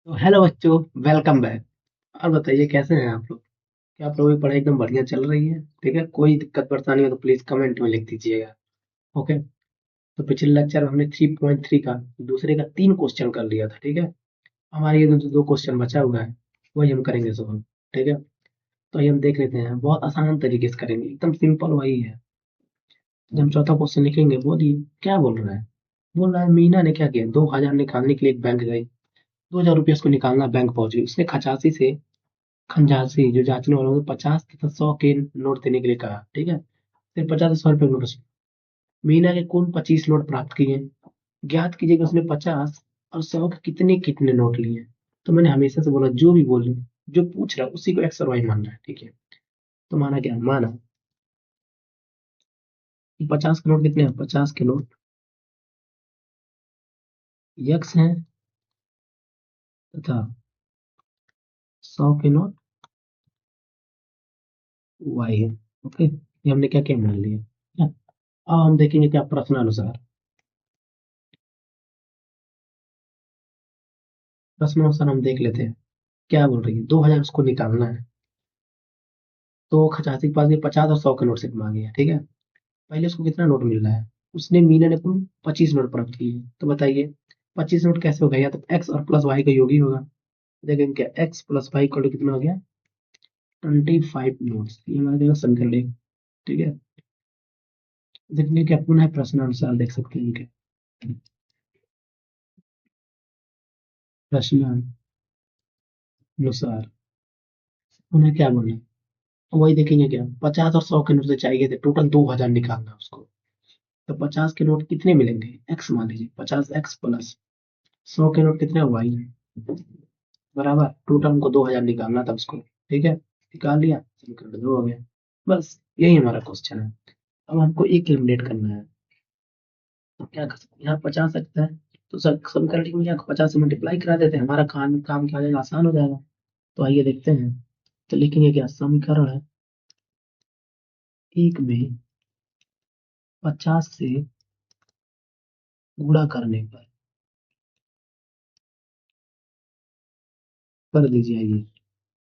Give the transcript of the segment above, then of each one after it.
तो हेलो बच्चों, welcome back. और बताइए कैसे हैं आप लोग। क्या आप लोगों की पढ़ाई एकदम बढ़िया चल रही है? ठीक है, कोई दिक्कत परेशानी हो तो प्लीज कमेंट में लिख दीजिएगा। ओके। तो पिछले लेक्चर में हमने 3.3 का दूसरे का 3 क्वेश्चन कर लिया था। ठीक है, हमारे ये दो क्वेश्चन बचा हुआ है, वही हम करेंगे सॉल्व। ठीक है, तो ये हम देख लेते हैं, बहुत आसान तरीके से करेंगे, एकदम सिंपल वही है। जब हम चौथा क्वेश्चन लिखेंगे, बोलिए क्या बोल रहा है। बोल रहा है मीना ने क्या किया, 2,000 निकालने के लिए एक बैंक गई। 2,000 रुपये उसको निकालना, बैंक पहुंच गई। उसने खचासी से खंजासी जो जांचने वालों ने 50 तथा 100 के नोट देने के लिए कहा। ठीक है, फिर 50 और 100 रुपए नोट। मीना के कुल 25 नोट प्राप्त किए। ज्ञात कीजिए कि उसने 50 और 100 के कितने कितने नोट लिए। तो मैंने हमेशा से बोला, जो भी बोले, जो पूछ रहा है उसी को एक्स और वाई मानना है। ठीक है, तो माना क्या, माना कि 50 के नोट कितने हैं, 50 के नोट यक्स हैं तथा 100 के नोट वाई है। ओके, ये हमने क्या क्या मान लिया। अब हम देखेंगे क्या प्रश्नानुसार। प्रश्नानुसार हम देख लेते हैं क्या बोल रही है। 2,000 उसको निकालना है, तो खचासी के पास ये 50 और 100 के नोट से मांगे हैं। ठीक है, पहले उसको कितना नोट मिल रहा है, उसने मीना ने कुल 25 नोट प्राप्त किए हैं। तो बताइए 25 नोट कैसे हो गया, या तो एक्स और प्लस वाई का योग ही होगा। देखेंगे क्या, x plus y equal to कितना हो गया, 25 नोट्स। ये हमारा देगा समीकरण एक। ठीक है, देखने क्या पुनः प्रश्न अनुसार देख सकते हैं क्या। प्रश्न अनुसार उन्हें क्या बोलना है, वही देखेंगे क्या, 50 और 100 के नोट से चाहिए थे, टोटल 2,000 निकालना उसको। तो 50 के नोट कितने मिलेंगे, एक्स मान लीजिए, 50 एक्स प्लस 100 के नोट कितने, वाई बराबर। टोटल हमको 2,000 निकालना था उसको। ठीक है, निकाल लिया, समीकरण दो हो गया। बस यही हमारा क्वेश्चन है। अब हमको एक एलिमिनेट करना है। तो क्या कर सकते हैं, यहाँ 50 सकता है, तो समीकरण में क्या 50 से मल्टीप्लाई करा देते हैं, हमारा काम काम क्या हो जाएगा, आसान हो जाएगा। तो आइए देखते हैं। तो लिखेंगे क्या, समीकरण है एक में 50 से गुणा करने पर, कर दीजिए आइए।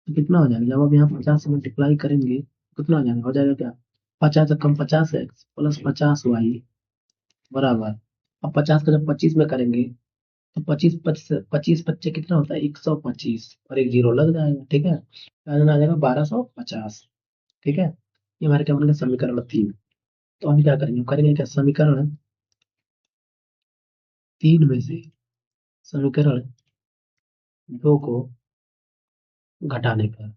तो कितना हो जाएगा, जब आप यहाँ 50 से मल्टीप्लाई करेंगे कितना हो जाएगा क्या, 50 कम 50 एक्स प्लस 50 वाई बराबर। अब 50 का जब 25 में करेंगे, तो 25 25 25 बच्चे कितना होता है, 125, और एक जीरो लग जाएगा। ठीक है, आ जाएगा 1250। ठीक है, ये हमारे क्या बन गया, समीकरण 3। तो हम क्या करेंगे, करेंगे क्या, समीकरण 3 में से समीकरण 2 को घटाने पर,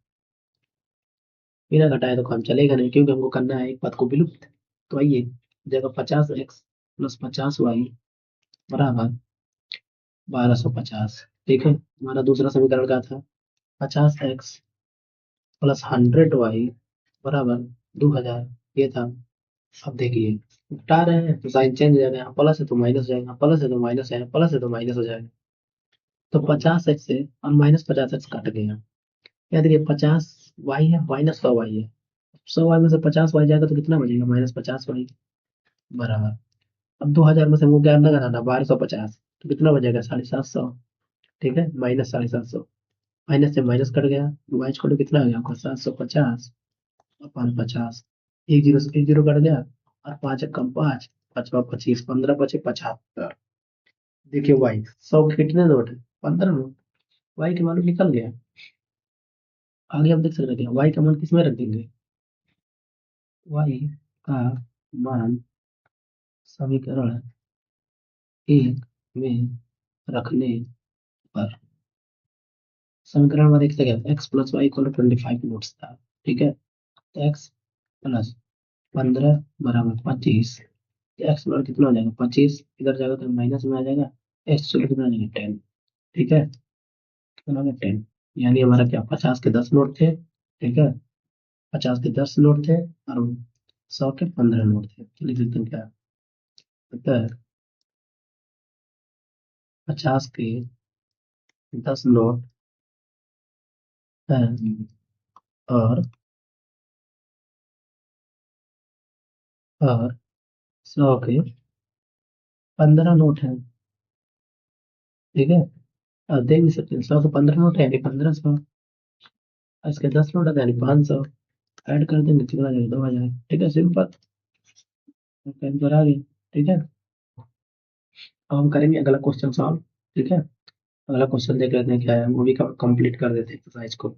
बिना घटाए तो काम चलेगा नहीं, क्योंकि हमको करना है एक पद को विलुप्त। तो आइए, जगह 50 एक्स प्लस 50 वाई बराबर 1250। ठीक है, हमारा दूसरा समीकरण क्या था, 50 एक्स प्लस 100 वाई बराबर 2,000, ये था। अब देखिए, घटा रहे हैं तो साइन चेंज हो जाएगा, यहाँ प्लस है तो माइनस हो जाएगा, प्लस है तो माइनस है, प्लस है तो माइनस हो जाएगा। तो 50 एक्स से और माइनस 50 एक्स कट गया। याद रखिए 50 वाई है माइनस 100 वाई है। 100 वाई में से 50 वाई जाएगा तो कितना बचेगा, -50 वाई बराबर। अब 2,000 में से हमको क्या ना घटाना, 1250, तो कितना बचेगा, 750। ठीक है, -750, माइनस से माइनस कट गया, वाई छोड़ो कितना आ गया आपका, 750 और 550। एक जीरो से एक जीरो कट गया, और पांच कम पांच, पचवा 25, 15 बचे 75। देखिए वाई 100 के कितने नोट है, 15 नोट। वाई के मान निकल गया। आगे हम देख सकते हैं वाई का मान किसमें रख देंगे, वाई का मान समीकरण एक में रखने पर, समीकरण में देखते क्या, x plus y equal 25 notes था। ठीक है, तो एक्स प्लस 15 बराबर 25। एक्स बराबर कितना हो जाएगा, 25 इधर जाएगा तो माइनस में आ जाएगा, एक्स चलो कितना आ जाएगा 10। ठीक है, कितना आ गया 10। यानी हमारा क्या, 50 के 10 नोट थे। ठीक है, 50 के 10 नोट थे, और 100 के 15 नोट थे। तो लिख देते हैं क्या, अतः 50 के 10 नोट हैं, और 100 के 15 नोट हैं। ठीक है, दे नहीं सकते, 100 से 15 नोट है यानी 1500, इसके 10 नोट है यानी 500, ऐड कर देंगे कितना आ जाएगा, 2000। ठीक है, सिंपल, आंसर आ गया। ठीक है, अब हम करेंगे अगला क्वेश्चन सॉल्व। ठीक है, अगला क्वेश्चन देख लेते हैं क्या है, वो भी कंप्लीट कर देते हैं एक्सरसाइज को।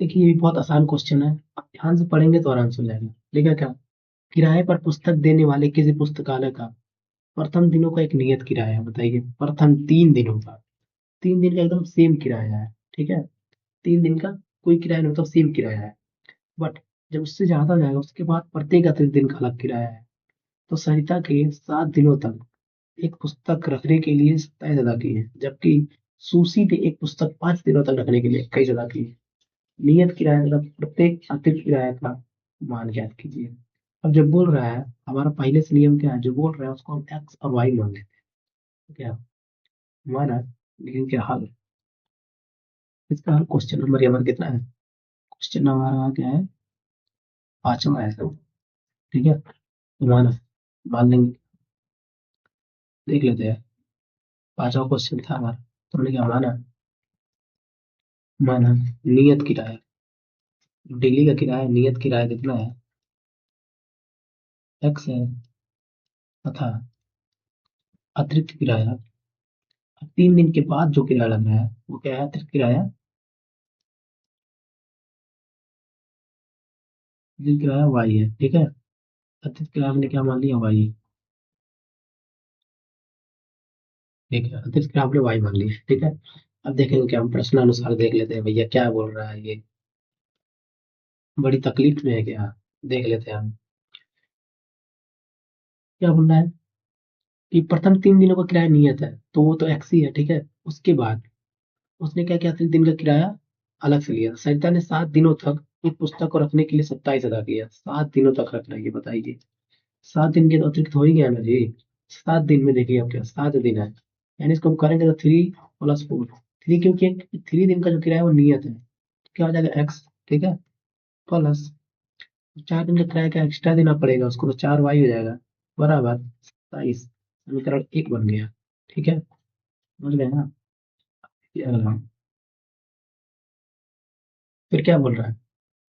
देखिए ये भी बहुत आसान क्वेश्चन है, आप ध्यान से पढ़ेंगे तो आराम से हो जाएगा। लिखा क्या, किराए पर पुस्तक देने वाले किसी पुस्तकालय का प्रथम दिनों का एक नियत किराया है। बताइए, प्रथम 3 दिनों का, 3 दिन का एकदम सेम किराया है। ठीक है, 3 दिन का कोई किराया नहीं, मतलब सेम किराया है। बट जब उससे ज्यादा हो जाएगा उसके बाद प्रत्येक अतिरिक्त दिन का अलग किराया है। तो सरिता के 7 दिनों तक एक पुस्तक रखने के लिए 27 अदा की है, जबकि सुशी ने एक पुस्तक 5 दिनों तक रखने के लिए 21 अदा की है। नियत किराया मतलब प्रत्येक अतिरिक्त किराया का मान ज्ञात कीजिए। अब जब बोल रहा है, हमारा पहले से नियम क्या है, जो बोल रहा है उसको हम एक्स और वाई मान लेते हैं। तो क्या हमारा, लेकिन क्या हल, इसका हल क्वेश्चन नंबर हमारा कितना है, क्वेश्चन नंबर हमारा क्या है, 5वां है। ठीक है, तो मान लेंगे, देख लेते हैं। 5वां क्वेश्चन था हमारा, तो हमने क्या माना, माना नियत किराया, डेली का किराया नियत किराया कितना है, एक्स है, तथा अतिरिक्त किराया, 3 दिन के बाद जो किराया लग रहा है वो क्या है, अतिरिक्त किराया, अतिरिक्त किराया वाई है। ठीक है, अतिरिक्त किराया हमने क्या मान लिया, वाई। ठीक है, अतिरिक्त किराया हमने वाई मान लिया। ठीक है, अब देखेंगे क्या, हम प्रश्न अनुसार देख लेते हैं भैया क्या बोल रहा है ये, बड़ी तकलीफ में है क्या, देख लेते हैं हम। क्या बोल रहा है कि प्रथम 3 दिनों का किराया नियत है, तो वो तो एक्स ही है। ठीक है, उसके बाद उसने क्या किया, अतिरिक्त दिन का किराया अलग से लिया। सरिता ने 7 दिनों तक एक पुस्तक को रखने के लिए 27 अदा किया। 7 दिनों तक रखना है, ये बताइए, 7 दिन के तो अतिरिक्त हो ही गया ना जी। 7 दिन में देखिए अब क्या, 7 दिन है, यानी इसको हम करेंगे तो 3 + 4, 3, क्योंकि 3 दिन का जो किराया है वो नियत है, तो क्या हो जाएगा एक्स। ठीक है, प्लस 4 दिन का किराया क्या एक्स्ट्रा देना पड़ेगा उसको, तो 4 वाई हो जाएगा, बराबर 27। समीकरण 1 बन गया। ठीक है, समझ गए ना। ये अगला, फिर क्या बोल रहा है,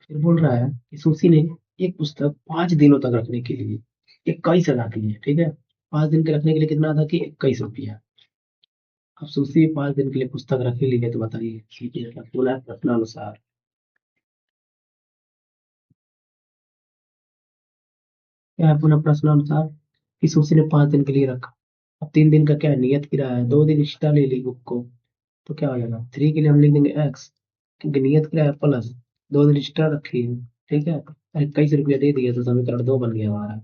फिर बोल रहा है कि सुशी ने एक पुस्तक 5 दिनों तक रखने के लिए 21 अदा की है। ठीक है, 5 दिन के रखने के लिए कितना अदा की, 21 रुपया। अब सुशी 5 दिन के लिए पुस्तक रख ही ली है, तो बताइए सीटी का बोला है प्रश्नानुसार, क्या है पुनः प्रश्नानुसार, कि सुशी ने 5 दिन के लिए रखा। अब 3 दिन का क्या है, नियत किराया है, 2 दिन एक्स्ट्रा ले ली बुक को, तो क्या हो जाएगा, 3 के लिए हम लिख देंगे एक्स, क्योंकि नियत किराया प्लस 2 दिन एक्स्ट्रा रखी है। ठीक है, 21 रुपया दे दिया, तो समीकरण 2 बन गया हमारा।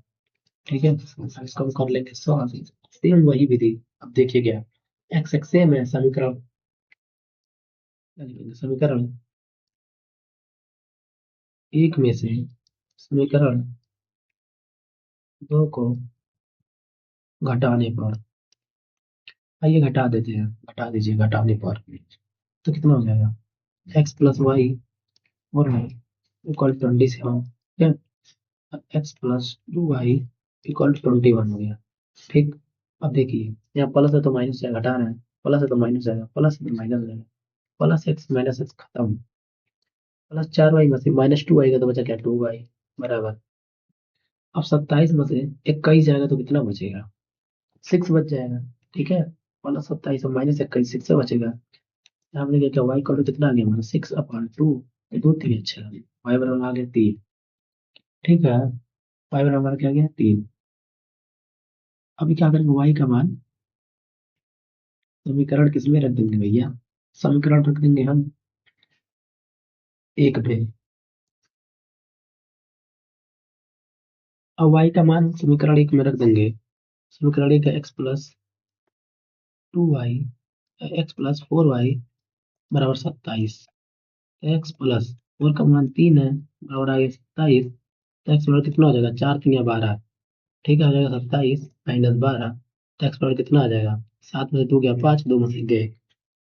ठीक है, इसको हम कर लेंगे 100। सेम वही विधि, अब देखिए क्या, एक्स एक्स सेम है, समीकरण क्या लिखेंगे, समीकरण 1 में से समीकरण 2 को घटाने पर, आइए घटा देते हैं, घटा दीजिए, घटाने पर तो कितना हो जाएगा, x + y और इक्वल 27। ठीक है, x + 2y इक्वल 21 हो गया। ठीक, अब देखिए यहाँ प्लस है तो माइनस है, घटा रहे हैं, प्लस है तो माइनस आएगा, प्लस है तो माइनस आएगा, प्लस x - x खत्म, +4y में से -2 आएगा तो बचा क्या, 2y, बराबर। अब 27 में से 21 जाएगा तो कितना बचेगा, 6 बच जाएगा। ठीक है, +27 और -21 6 से बचेगा। यहाँ हमने क्या किया, y का कितना आ गया हमारा, 6/2, 2 3 अच्छा, y बराबर आ गया 3। ठीक है, y बराबर हमारा क्या आ गया, 3। अभी क्या करेंगे, y का मान समीकरण किसमें रख देंगे भैया, समीकरण रख देंगे हम 1 पे। अब y का मान समीकरण 1 में रख देंगे, समीकरण 1 है x + 2y, x + 4y बराबर 27, x + 4 का मान 3 है, बराबर आ गया 27। तो एक्स बराबर कितना हो जाएगा, 4 × 3 = 12। ठीक है, हो जाएगा 27 - 12, तो एक्स बराबर कितना आ जाएगा, 7 में से 2 गया 5, 2 में से गए,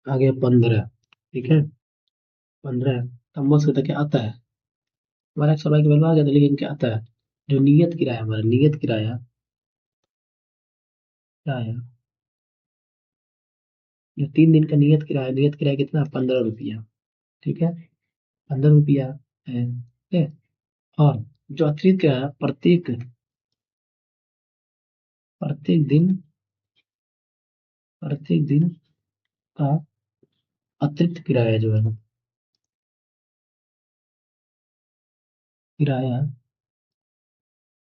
आ गया 15। ठीक है, 15, तब मुझसे तो क्या आता है, हमारा एक्स और वाई की वैल्यू आ गया था, लेकिन क्या आता है, जो नियत किराया, हमारा नियत किराया क्या है, जो 3 दिन का नियत किराया कितना, 15 रुपया। ठीक है, 15 रुपया है, ठीक है। और जो अतिरिक्त किराया प्रत्येक दिन का अतिरिक्त किराया जो है ना, किराया,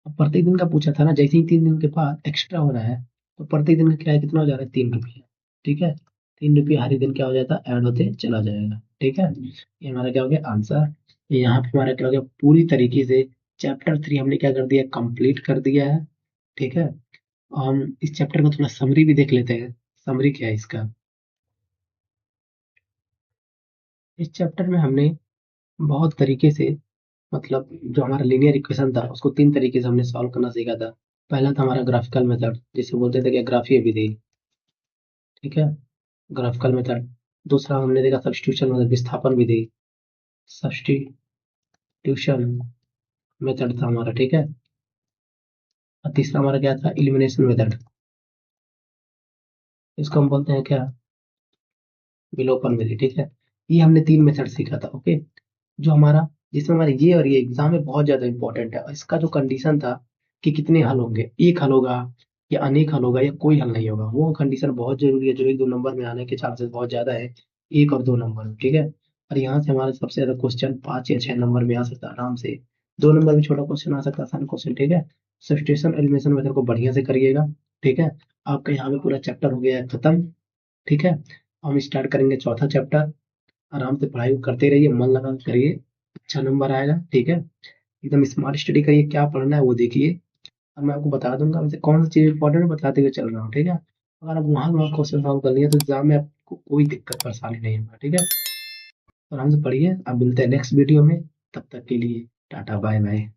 अब प्रत्येक दिन का पूछा था ना, जैसे ही 3 दिन के बाद एक्स्ट्रा हो रहा है तो प्रत्येक दिन का किराया कितना हो जा रहा है, 3 रुपया। ठीक है, 3 रुपया हर एक दिन क्या हो जाता है, ऐड होते चला जाएगा। ठीक है, ये हमारा क्या हो गया आंसर। ये यहाँ पे हमारा क्या हो गया, पूरी तरीके से चैप्टर 3 हमने क्या कर दिया, कंप्लीट कर दिया है। ठीक है, हम इस चैप्टर का थोड़ा समरी भी देख लेते हैं। समरी क्या है इसका, इस चैप्टर में हमने बहुत तरीके से, मतलब जो हमारा लीनियर इक्वेशन था उसको 3 तरीके से हमने सॉल्व करना सीखा था। पहला था हमारा ग्राफिकल मेथड, जिसे बोलते थे कि ग्राफीय विधि। ठीक है, ग्राफिकल मेथड। दूसरा हमने देखा सब्स्टिट्यूशन मेथड, विस्थापन विधि, सब्स्टिट्यूशन मेथड था हमारा। ठीक है, और तीसरा हमारा क्या था, इलिमिनेशन मेथड, इसको हम बोलते हैं क्या, विलोपन विधि। ठीक है, ये हमने 3 मेथड सीखा था। ओके, जो हमारा, जिसमें हमारे ये और ये एग्जाम में बहुत ज्यादा इंपॉर्टेंट है। और इसका जो कंडीशन था कि कितने हल होंगे, एक हल होगा या अनेक हल होगा या कोई हल नहीं होगा, वो कंडीशन बहुत जरूरी है, जो 1-2 नंबर में आने के चांसेस बहुत ज्यादा है, 1 और 2 नंबर में। ठीक है, और यहाँ से हमारे सबसे ज्यादा क्वेश्चन 5 या 6 नंबर में आ सकता है आराम से। 2 नंबर में छोटा क्वेश्चन आ सकता है, आसान क्वेश्चन। ठीक है, सब्स्टिट्यूशन एलिमिनेशन मेथड को बढ़िया से करिएगा। ठीक है, आपका यहाँ पे पूरा चैप्टर हो गया है खत्म। ठीक है, हम स्टार्ट करेंगे चौथा चैप्टर। आराम से पढ़ाई करते रहिए, मन लगा के करिए, अच्छा नंबर आएगा। ठीक है, एकदम स्मार्ट स्टडी करिए, क्या पढ़ना है वो देखिए। अब मैं आपको बता दूंगा वैसे कौन सी चीज इंपॉर्टेंट है, बताते हुए चल रहा हूँ। ठीक है, अगर आप वहां वहां क्वेश्चन सॉल्व कर लिए तो एग्जाम में आपको कोई दिक्कत परेशानी नहीं होगा। ठीक है, तो आराम से पढ़िए। अब मिलते हैं नेक्स्ट वीडियो में, तब तक के लिए टाटा बाय बाय।